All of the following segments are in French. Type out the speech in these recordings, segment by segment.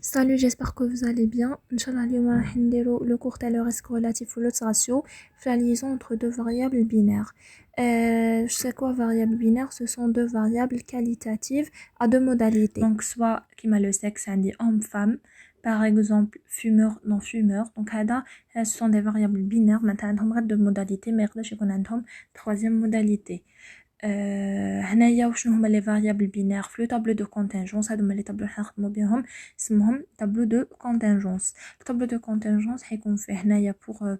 Salut, j'espère que vous allez bien. Inch'Allah, اليوم راح نديرو le cours تاع le risque relatif aux autres ratios, la liaison entre deux variables binaires. C'est quoi variable binaire? Ce sont deux variables qualitatives à deux modalités. Donc, soit qui m'a le sexe, on dit homme-femme, par exemple fumeur, non-fumeur. Donc, ce sont des variables binaires. Maintenant, on a deux modalités, mais on a une troisième modalité. هنايا وشنو هما لي فاريابل بينير في لو طابلو دو كونتينجونس. هادو هما لي طابلو اللي نخدمو بهم اسمهم طابلو دو كونتينجونس. الطابلو دو كونتينجونس حيكون فيه هنايا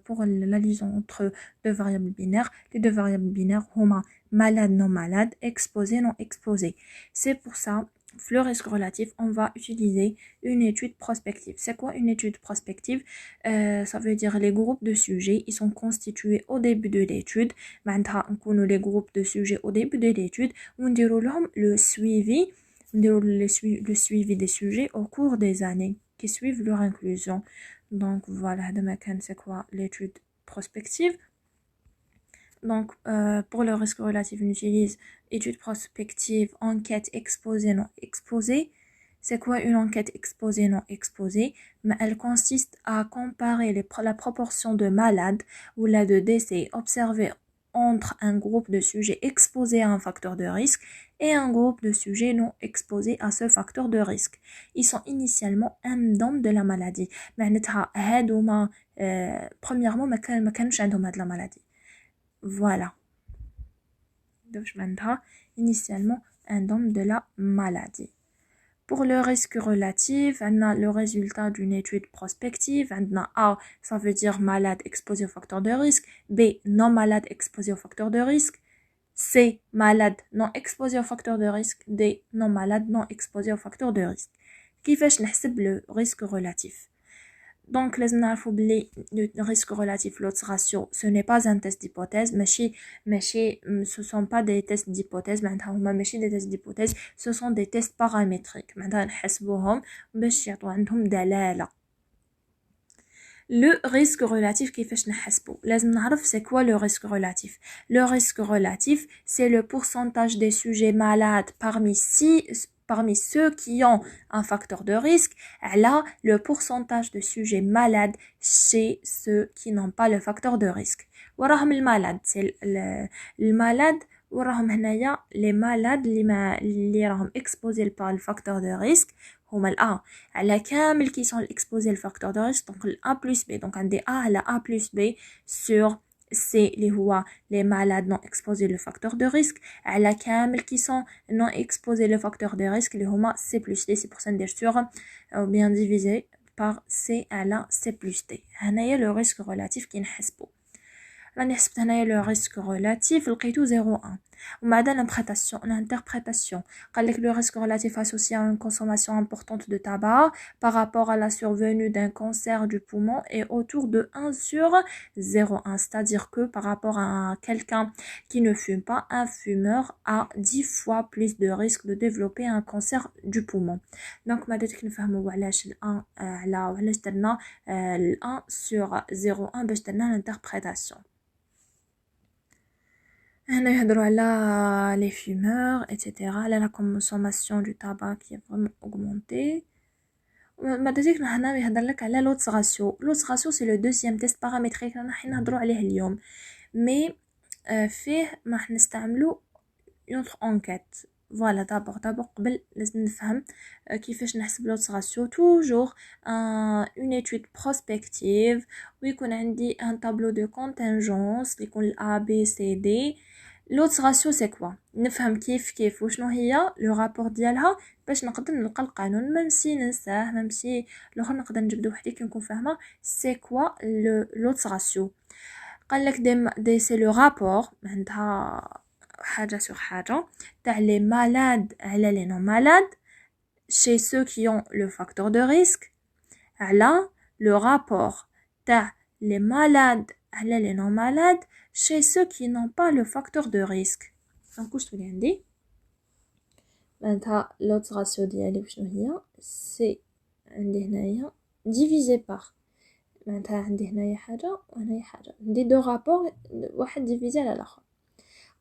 بوغ لا ليزون اونتر دو فاريابل بينير. لي دو فاريابل بينير هما malade non malade, exposé non exposé. C'est pour ça, le risque relatif, on va utiliser une étude prospective. C'est quoi une étude prospective? Ça veut dire les groupes de sujets, ils sont constitués au début de l'étude. Maintenant, on connaît les groupes de sujets au début de l'étude. On déroule le suivi, le suivi des sujets au cours des années qui suivent leur inclusion. Donc voilà, c'est quoi l'étude prospective? Donc, pour le risque relatif, on utilise étude prospective, enquête exposée, non exposée. C'est quoi une enquête exposée, non exposée? Mais elle consiste à comparer la proportion de malades ou là de décès observés entre un groupe de sujets exposés à un facteur de risque et un groupe de sujets non exposés à ce facteur de risque. Ils sont initialement indemnes de la maladie. Premièrement, ما كانش عندهم هاد la maladie. Voilà. Donc, initialement, indemne de la maladie. Pour le risque relatif, on a le résultat d'une étude prospective. On a A, ça veut dire malade exposé au facteur de risque. B, non malade exposé au facteur de risque. C, malade non exposé au facteur de risque. D, non malade non exposé au facteur de risque. كيفاش نحسب le risque relatif? Donc, les le risque relatif, l'autre ratio, ce n'est pas un test d'hypothèse, mais ce sont pas des tests d'hypothèse, des tests d'hypothèse, ce sont des tests paramétriques. Le risque relatif, c'est quoi le risque relatif? Le risque relatif, c'est le pourcentage des sujets malades parmi ceux qui ont un facteur de risque, là, le pourcentage de sujets malades chez ceux qui n'ont pas le facteur de risque. وراهم المالاد, c'est le malade, وراهم هنايا les malades اللي راهم exposés par le facteur de risque هما الA. على كامل qui sont exposés le facteur de risque, donc A plus B. Donc عندي A على A plus B sur C اللي هو les malades non exposés le facteur de risque. على كامل qui sont non exposés le facteur de risque اللي هما C plus D. C'est pour ça ندير sur ou bien divisé par C à la C plus D. هنايا le risque relatif كي نحسبو. راني حسبت هنايا لو ريسك ريلاتيف لقيتو 0.1 ومن بعد l'interprétation قال لك le risque relatif associé à une consommation importante de tabac par rapport à la survenue d'un cancer du poumon est autour de 1 sur 0.1, c'est-à-dire que par rapport à quelqu'un qui ne fume pas, un fumeur a 10 fois plus de risque de développer un cancer du poumon. Donc ما درت نفهموا علاش ال1 على علاش درنا ال1 sur 0.1 باش درنا l'interprétation. هنا يهضروا على les fumeurs, etc. على la consommation du tabac qui est vraiment augmentée. ما دازيك هنا يهضر لك على l'autre ratio. L'autre ratio c'est le deuxième test paramétrique رانا حنا نهضروا عليه اليوم. Mais فيه ما حنستعملو une autre enquête. Voilà, d'abord قبل لازم نفهم كيفاش نحسب l'autre ratio. Toujours une étude prospective ويكون عندي un tableau de contingence اللي يكون A B C D. L'autre ratio c'est quoi? نفهم كيف وشنو هي le rapport ديالها باش نقدر نلقى القانون ممسي ننساه ممسي الاخر نقدر نجبدو وحدي كي نكون فاهمه c'est quoi l'autre ratio. قال لك دي c'est le rapport عندها حاجه sur حاجه تاع les malades على les non malades chez ceux qui ont le facteur de risque على le rapport تاع les malades على les non malades chez ceux qui n'ont pas le facteur de risque. Donc واش تولي عندي معناتها l'autre ratio ديالي وشنو هي سي عندي هنايا divisé par معناتها عندي هنايا حاجه وهنايا حاجه عندي دو رابور واحد ديفيزي على الاخر.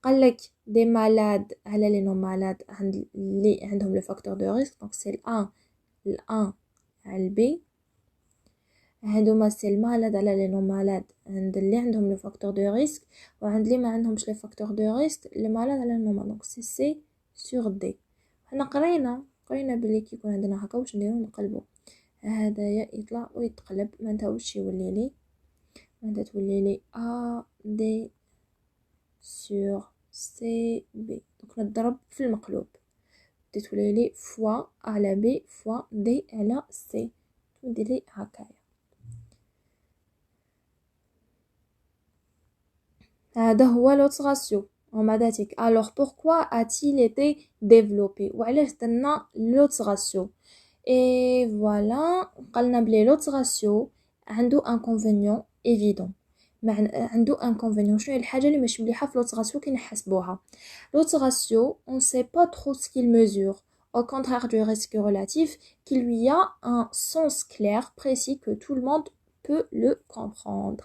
قال لك des malades على les non malades اللي عندهم le facteur de risque donc c'est l1 على البي. هادوما سي المالاد على لي نون مالاد، عند اللي عندهم لو فاكتور دو ريسك وعند اللي ما عندهمش لي فاكتور دو ريسك. لي مالاد على نون مالاد، دونك سي سور دي. حنا قرينا بلي كي يكون عندنا هكا واش نديرو؟ نقلبو هدايا يطلع ويتقلب، معناتها واش يولي لي؟ معناتها تولي لي ا دي سور سي بي. دونك نضرب في المقلوب، تولي لي فوا على بي فوا دي على سي، تولي لي هكايا. هذا هو لوتس راسيو en mathématiques. Alors pourquoi a-t-il été développé وعلاش درنا لوتس راسيو؟ et voilà قالنا بلي لوتس راسيو عنده inconvénient évident. عنده inconvénient. شنو هي الحاجه اللي مش مليحه في لوتس راسيو كي نحسبوها؟ لوتس راسيو on sait pas trop ce qu'il mesure, au contraire du risque relatif qui lui a un sens clair précis que tout le monde peut le comprendre.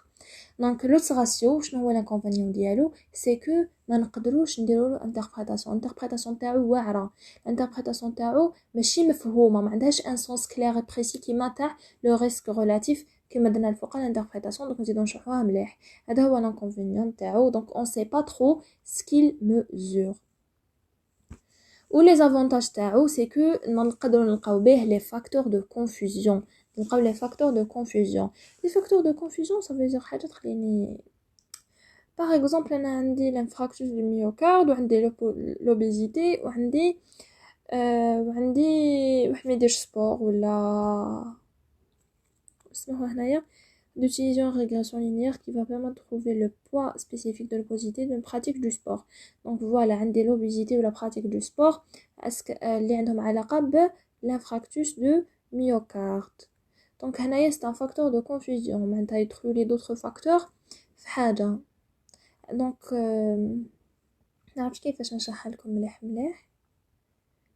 دونك لوتس راسيو شنو هو الانكونفينيون ديالو؟ سي كو ما نقدروش نديرو له انتربريتاسيون تاعو واعره، الانتربريتاسيون تاعو ماشي مفهومه، ما عندهاش ان سونس كلير بريسي كيما تاع لو ريسك ريلاتيف كيما درنا الفوق الانتربريتاسيون. دونك نزيدو نشرحوها مليح. هذا هو الانكونفينيون تاعو. دونك اون سي با ترو سكيل ميزور. و لي زافونتاج تاعو سي كو نقدروا نلقاو به لي فاكتور دو كونفوزيون. نلقاو لي فاكتور دو كونفوزيون. لي فاكتور دو كونفوزيون ça veut dire حاجه تخليني باغ اكزومبل انا عندي الانفراكتوس دو ميوكارد وعندي لوبيزيتي وعندي واحد ما يديرش سبور ولا اسمه هنايا d'utiliser une régression linéaire qui va permettre de trouver le poids spécifique de l'obésité d'une pratique du sport. Donc voilà, عندي l'obésité ou la pratique du sport est-ce que اللي عندهم علاقه ب l'infarctus de myocarde. Donc هنايا c'est un facteur de confusion. معناتها يدخلوا لي d'autres facteurs في حاجه. دونك نعرفش كيفاش نشرحها لكم مليح.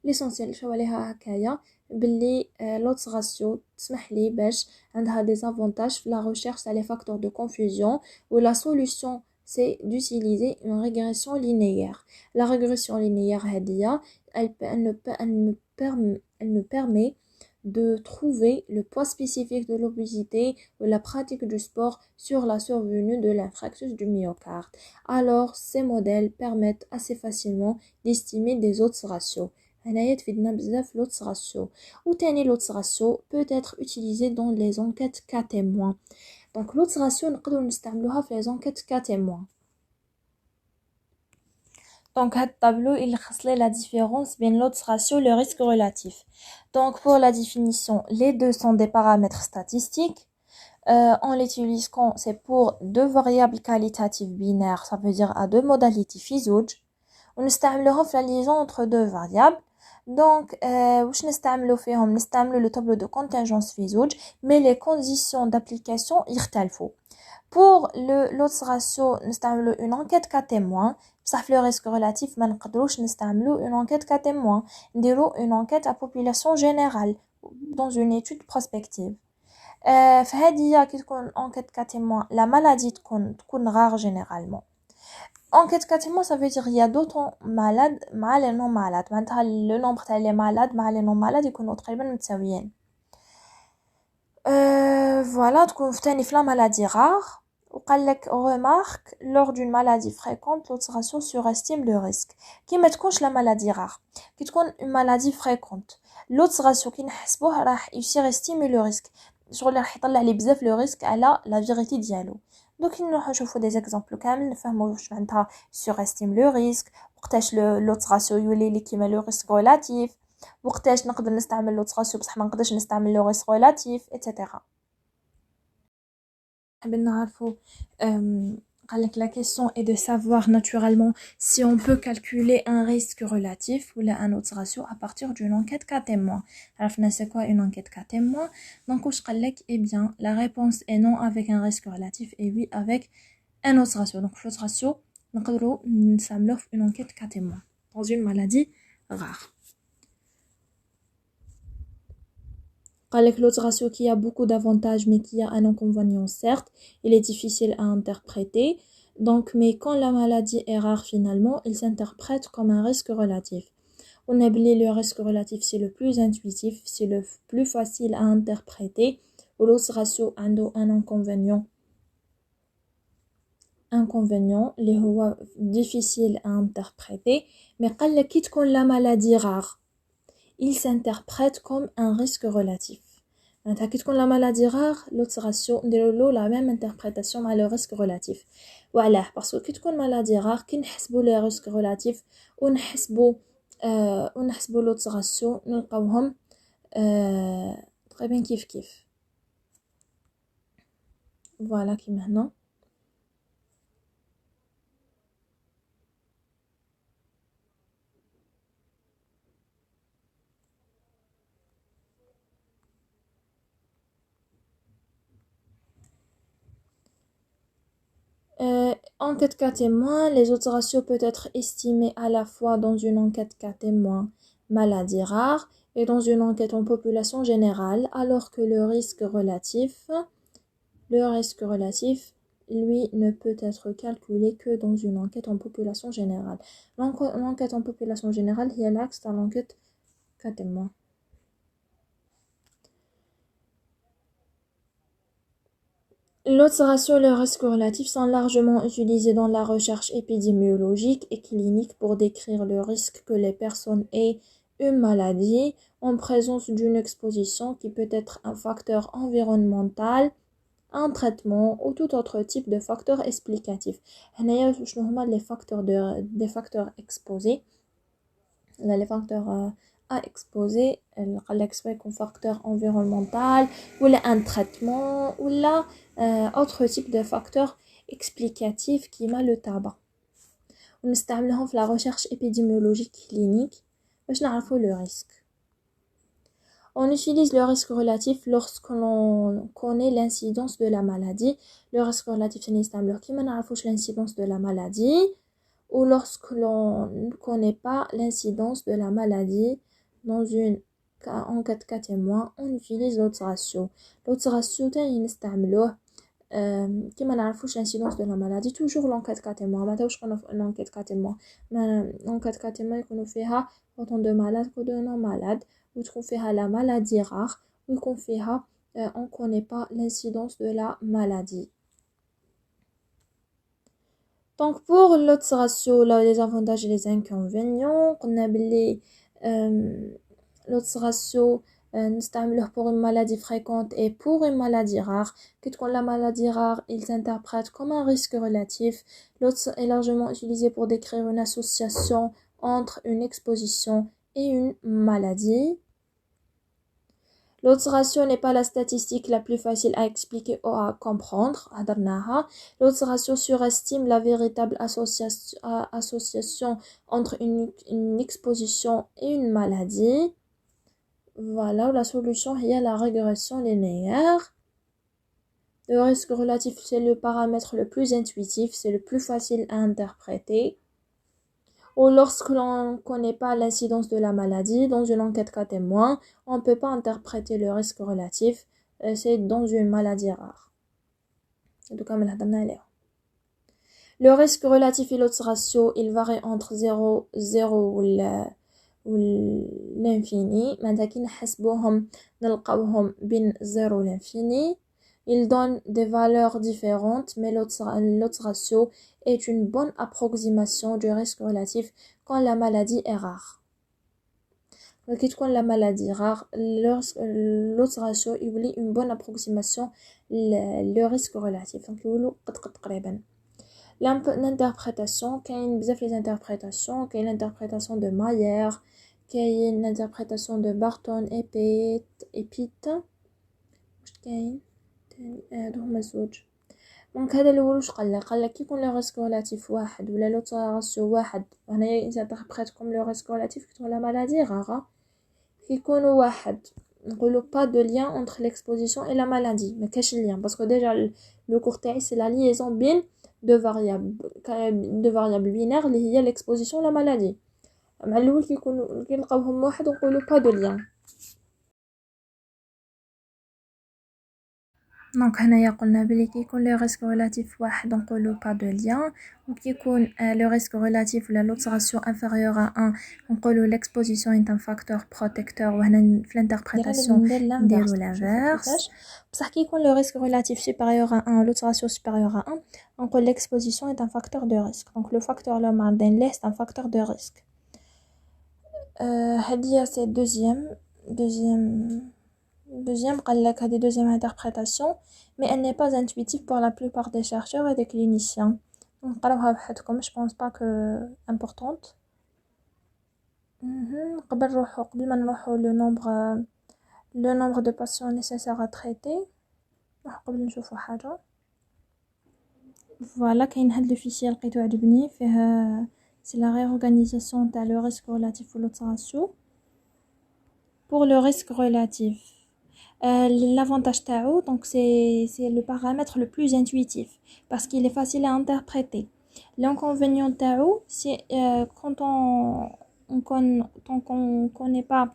ليسونسيال شو عليها هكايا باللي لوتس راسيو تسمح لي باش عندها دي زافونتاج في لا ريشيرش تاع لي فاكتور دو كونفوزيون و لا سوليوشن سي d'utiliser une régression linéaire. La régression linéaire هادية elle nous permet de trouver le poids spécifique de l'obésité ou la pratique du sport sur la survenue de l'infarctus du myocarde. Alors, ces modèles permettent assez facilement d'estimer des autres ratios. هنايا تفيدنا بزاف لوتس راسيو. وتاني لوتس راسيو peut être utilisé dans les enquêtes cas témoins. donc لوتس راسيو نقدروا نستعملوها في les enquêtes cas témoins. donc هاد الطابلو يلخص لي la différence بين لوتس راسيو le risque relatif. donc pour la définition, les deux sont des paramètres statistiques. On les utilise quand c'est pour deux variables qualitatives binaires, ça veut dire à deux modalités في زوج. ونستعملوهم في la liaison entre deux variables. donc واش نستعملو فيهم؟ نستعملو le tableau de contingence في زوج mais les conditions d'application يختلفوا. pour le l'autre ratio نستعملو une enquête cas témoin. بصح في le risque relatif ما نقدروش نستعملو une enquête cas témoin، نديرو une enquête à population générale dans une étude prospective. فهادية كي تكون enquête cas témoin la maladie تكون rare généralement. enquête cas témoin ça veut dire il y a d'autres malades مع les non malades. معناتها le nombre تاع les malades مع les non malades يكونوا تقريبا متساويين. voilà تكون ثاني في la maladie rare. وقال لك remarque lors d'une maladie fréquente l'autre ratio surestime le risque. كي ما تكونش la maladie rare كي تكون une maladie fréquente l'autre ratio كي نحسبوه راح surestime le risque. شغل راح يطلع لي بزاف لو ريسك على لا فيريتي ديالو. دوك نروحو نشوفو دي زيكزامبل كامل نفهمو واش معناتها سوغستيم لو ريسك، وقتاش لوط راسيو يولي لي كيما لو ريسك ريلاتيف، وقتاش نقدر نستعمل لوط راسيو بصح ما نقدرش نستعمل لو ريسك ريلاتيف ايتترا. حابين نعرفو قالك la question est de savoir naturellement si on peut calculer un risque relatif ou un autre ratio à partir d'une enquête cas témoin. عرفنا c'est quoi une enquête cas témoin. donc واش قالك؟ eh bien la réponse est non avec un risque relatif et oui avec un autre ratio. donc l'autre ratio نقدروا نستعملوه في une enquête cas témoin dans une maladie rare. قالك l'autre ratio qui a beaucoup d'avantages mais qui a un inconvénient certes, il est difficile à interpréter. donc mais quand la maladie est rare finalement, il s'interprète comme un risque relatif. On a oublié le risque relatif, c'est le plus intuitif, c'est le plus facile à interpréter. Ou l'autre ratio a un inconvénient, les هو difficile à interpréter, mais قال لك كي تكون la maladie rare, il s'interprète comme un risque relatif. معناتها كي تكون la maladie rare, l'autre ratio نديرو la même interprétation مع le risque relatif. وعلاه باسكو كي تكون maladie rare كي نحسبوا les risques relatifs ونحسبوا l'autre ratio نلقاوهم تقريبا كيف فوالا كيما هنا. Enquête cas témoin, les autres ratios peuvent être estimés à la fois dans une enquête cas témoin maladie rare et dans une enquête en population générale, alors que le risque relatif, lui, ne peut être calculé que dans une enquête en population générale. L'enquête en population générale, il y a l'axe dans l'enquête cas témoin. L'autre ratio et le risque relatif sont largement utilisés dans la recherche épidémiologique et clinique pour décrire le risque que les personnes aient une maladie en présence d'une exposition qui peut être un facteur environnemental, un traitement ou tout autre type de facteur explicatif. هنايا شنو هما des facteurs exposés. Les facteurs à exposer, l'expert comme facteur environnemental ou un traitement ou autre type de facteur explicatif qui m'a le tabac. On utilise la recherche épidémiologique clinique باش نعرفوا le risque. On utilise le risque relatif lorsque l'on connaît l'incidence de la maladie. Le risque relatif c'est نستعملوه كي ما نعرفوش l'incidence de la maladie ou lorsque l'on ne connaît pas l'incidence de la maladie dans une enquête cas témoin, on utilise l'autre ratio. L'autre ratio تاني نستعملوه كي ما نعرفوش l'incidence de la maladie, toujours l'enquête cas témoin. ما تاوش كنا l'enquête cas témoin. l'enquête cas témoin يكونوا فيها autant de malades que de non malades, ou تكون فيها la maladie rare, ou يكون فيها on connaît pas l'incidence de la maladie. Donc pour l'autre ratio, là, les avantages et les inconvénients, on a l'autre ratio نستعمله pour une maladie fréquente et pour une maladie rare. Quand la maladie rare, il s'interprète comme un risque relatif. L'autre est largement utilisé pour décrire une association entre une exposition et une maladie. L'autre ratio n'est pas la statistique la plus facile à expliquer ou à comprendre. L'autre ratio surestime la véritable association entre une exposition et une maladie. Voilà, la solution est la régression linéaire. Le risque relatif, c'est le paramètre le plus intuitif, c'est le plus facile à interpréter. Ou lorsque l'on ne connaît pas l'incidence de la maladie, dans une enquête cas témoin, on ne peut pas interpréter le risque relatif, c'est dans une maladie rare. Le risque relatif et l'autre ratio, il varie entre 0 ou l'infini. Maintenant كي نحسبوهم نلقاوهم بين 0 و l'infini. Il donne des valeurs différentes, mais l'autre ratio est une bonne approximation du risque relatif quand la maladie est rare. Donc, quand la maladie est rare, l'autre ratio est une bonne approximation le risque relatif. Donc, l'interprétation, كاين بزاف les interprétations, كاين l'interprétation de Mayer, كاين l'interprétation de Barton et Pitt. واش كاين هادو هما الزوج. دونك هذا الاول واش قالك كي يكون لو ريسك ريلاتيف واحد ولا لو راسيو واحد هنايا انتربريت كوم لو ريسك ريلاتيف كتكون لا مالادي غاغا كي يكونوا واحد نقولوا با دو لien entre l'exposition et la maladie ما كاش لien باسكو ديجا لو كور تاعي سي لا ليزون بين دو فاريابل بينير اللي هي l'exposition la maladie. مع الاول كي يكونوا كي نلقاوهم واحد نقولوا با دو لien. دونك هنايا قلنا بلي كي يكون لو ريسك ريلاتيف واحد نقولو با دو لien وكي يكون لو ريسك ريلاتيف ولا لوت راسيو انفيريور ا 1 نقولو l'exposition est un facteur protecteur وهنا في الانتربريتاسيون نديرو l'inverse بصح كي يكون لو ريسك ريلاتيف supérieur à 1 لوت راسيو supérieur à 1 نقول l'exposition est un facteur de risque donc le facteur اللي معدين ليه c'est un facteur de risque هادي c'est deuxième قال لك هذه deuxième interprétation mais elle n'est pas intuitive pour la plupart des chercheurs et des cliniciens نقراوها بحدكم je pense pas que importante قبل ما نروحوا le nombre de patients nécessaires à traiter قبل نشوفوا حاجه voilà كاين هاد لو فيشي لقيتو عجبني فيه c'est la réorganisation تاع le risque relatif au lot ratio pour le risque relatif l'avantage تاعو donc c'est le paramètre le plus intuitif parce qu'il est facile à interpréter l'inconvénient تاعو c'est quand on connaît pas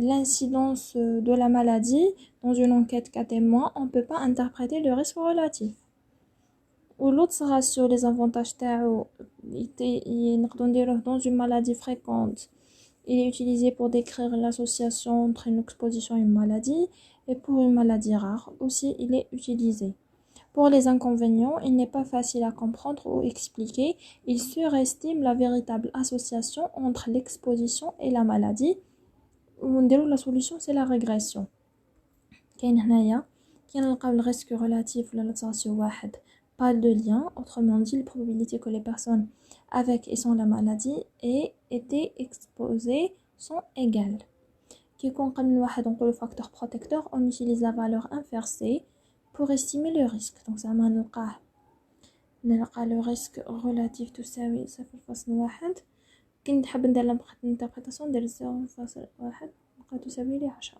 l'incidence de la maladie dans une enquête cas témoin on peut pas interpréter le risque relatif ou l'autre ratio les avantages تاعو نقدروا نديروه dans une maladie fréquente. Il est utilisé pour décrire l'association entre une exposition et une maladie et pour une maladie rare aussi il est utilisé. Pour les inconvénients, il n'est pas facile à comprendre ou expliquer. Il surestime la véritable association entre l'exposition et la maladie. La solution c'est la régression. كاين هنايا كي نلقاو le risque relatif ولا le ratio واحد pas de lien, autrement dit, les probabilités que les personnes avec et sans la maladie aient été exposées sont égales. Qui comprenait le واحد نقولو facteur protecteur, on utilise la valeur inversée pour estimer le risque. Donc ça m'a نلقى le risque relatif تساوي 0.1 كي نحب ندير l'interprétation ندير 0.1 نلقى تساوي لي 10.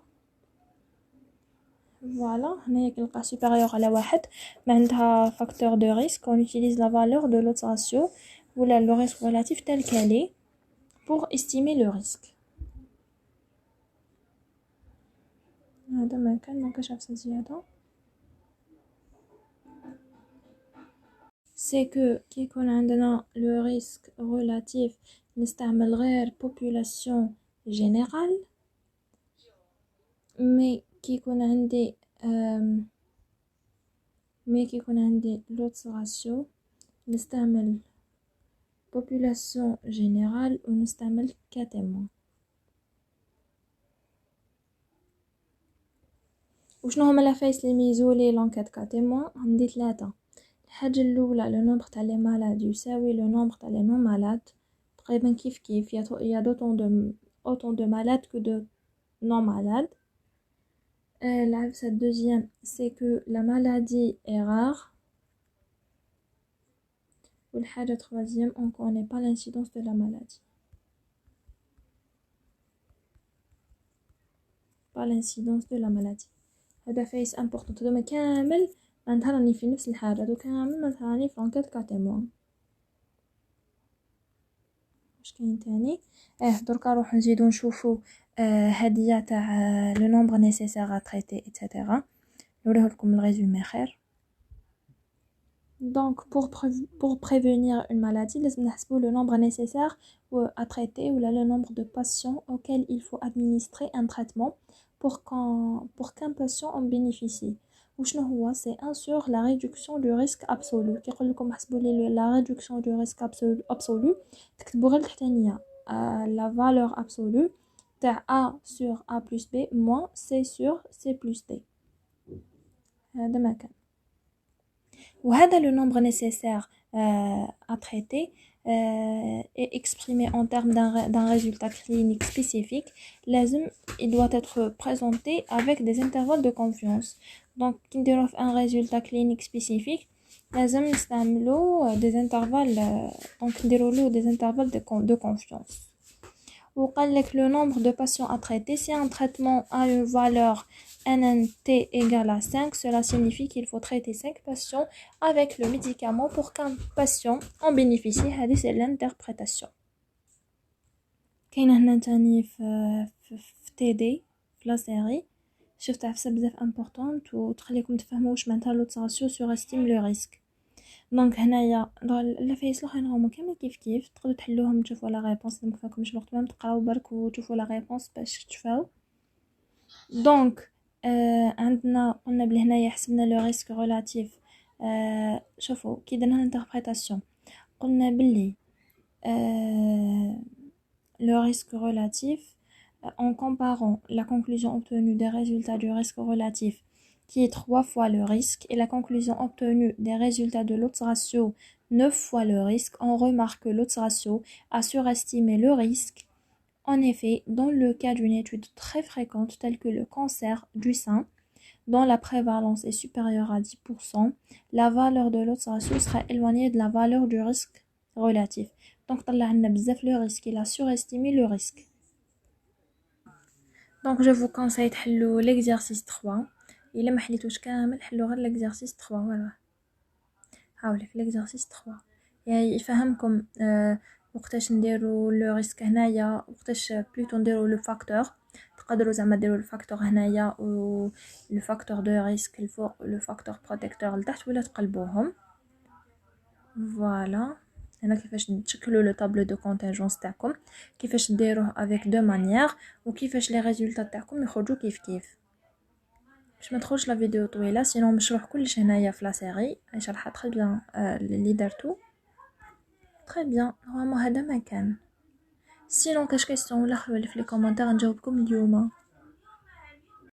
Voilà, هنايا كي نلقى supérieur على واحد معناتها facteur de risque on utilise la valeur de l'autre ratio ou le risque relatif tel qu'elle est pour estimer le risque. هذا ما كان مكاش عفسة زيادة c'est que كي يكون عندنا le risque relatif نستعمل غير population générale mais كي يكون عندي l'autre ratio نستعمل population générale ونستعمل cas témoin. وشنو هما الافايس اللي يميزوا لي لونكيت كا témoin عندي 3 الحاجه الاولى لو نومبر تاع لي مالاد يساوي لو نومبر تاع لي نون مالاد تقريبا كيف يا autant de malades que de non malades. La deuxième, c'est que la maladie est rare. Ou la troisième, on ne connaît pas l'incidence de la maladie. Pas l'incidence de la maladie. هذا فايس important. هذوما كامل معناتها راني في نفس الحاجة. هذو كامل معناتها راني في enquête cas témoin. واش كاين تاني؟ دركا نروحو نزيدو نشوفو هادية تاع le nombre nécessaire à traiter etc. نوريه لكم الريزومي خير. Donc pour prévenir une maladie لازم نحسبو le nombre nécessaire à traiter ou le nombre de patients auxquels il faut administrer un traitement pour qu'un patient en bénéficie. وشنو هو c'est 1 sur la réduction du risque absolu. كي يقول لكم حسبوا لي la réduction du risque absolu تكتبوا غير التحتانية la valeur absolue تاع A sur A plus B moins C sur C plus D. هذا ما كان. وهذا le nombre nécessaire à traiter est exprimé en termes d'un résultat clinique spécifique. لازم il doit être présenté avec des intervalles de confiance. Donc كي نديرو un résultat clinique spécifique لازم نستعملو des intervalles donc نديرو له des intervalles de confiance. وقال لك le nombre de patients à traiter si un traitement a une valeur NNT égale à 5, cela signifie qu'il faut traiter 5 patients avec le médicament pour qu'un patient en bénéficie. C'est l'interprétation. كاين هنا تاني في TD في la série شفت عفسة بزاف امبورطونت وتخليكم تفهموا واش معناتها لوت راسيو سورستيم لو ريسك. دونك هنايا الفايس الاخرين هما كامل كيف تقدروا تحلوهم تشوفوا لا ريبونس. ما فيكمش الوقت ما تقراو برك وتشوفوا لا ريبونس باش تشوفوا. دونك عندنا قلنا بلي هنايا حسبنا لو ريسك ريلاتيف. شوفوا كي درنا الانتربريتاسيون قلنا بلي le risque relatif en comparant la conclusion obtenue des résultats du risque relatif qui est 3 fois le risque et la conclusion obtenue des résultats de l'autre ratio 9 fois le risque, on remarque que l'autre ratio a surestimé le risque. En effet, dans le cas d'une étude très fréquente telle que le cancer du sein, dont la prévalence est supérieure à 10%, la valeur de l'autre ratio sera éloignée de la valeur du risque relatif. Donc, طلع لنا بزاف le risque, il a surestimé le risque. Donc, je vous conseille تحلوا l'exercice 3. إلا ما حليتوش كامل حلوا غير l'exercice 3. voilà. حاولي في l'exercice 3 يعني يفهمكم وقتاش نديروا لو ريسك هنايا وقتاش بلوتو نديروا لو فاكتور. تقدروا زعما ديروا الفاكتور هنايا و لو فاكتور دو ريسك الفوق لو فاكتور بروتيكتور لتحت ولا تقلبوهم. فوالا هنا كيفاش تشكلوا لو طابلو دو كونتينجونس تاعكم كيفاش ديروه افيك دو مانيير وكيفاش لي ريزولطات تاعكم يخرجوا كيف باش ما تخرجش لا فيديو طويله. سينو مشروح كلش هنايا في لا سيري شرحها تري بيان اللي درتو تري بيان. نورمالمون هذا ما كان. سينو كاش كيسيون ولا خلوا لي في لي كومونتير نجاوبكم اليوم.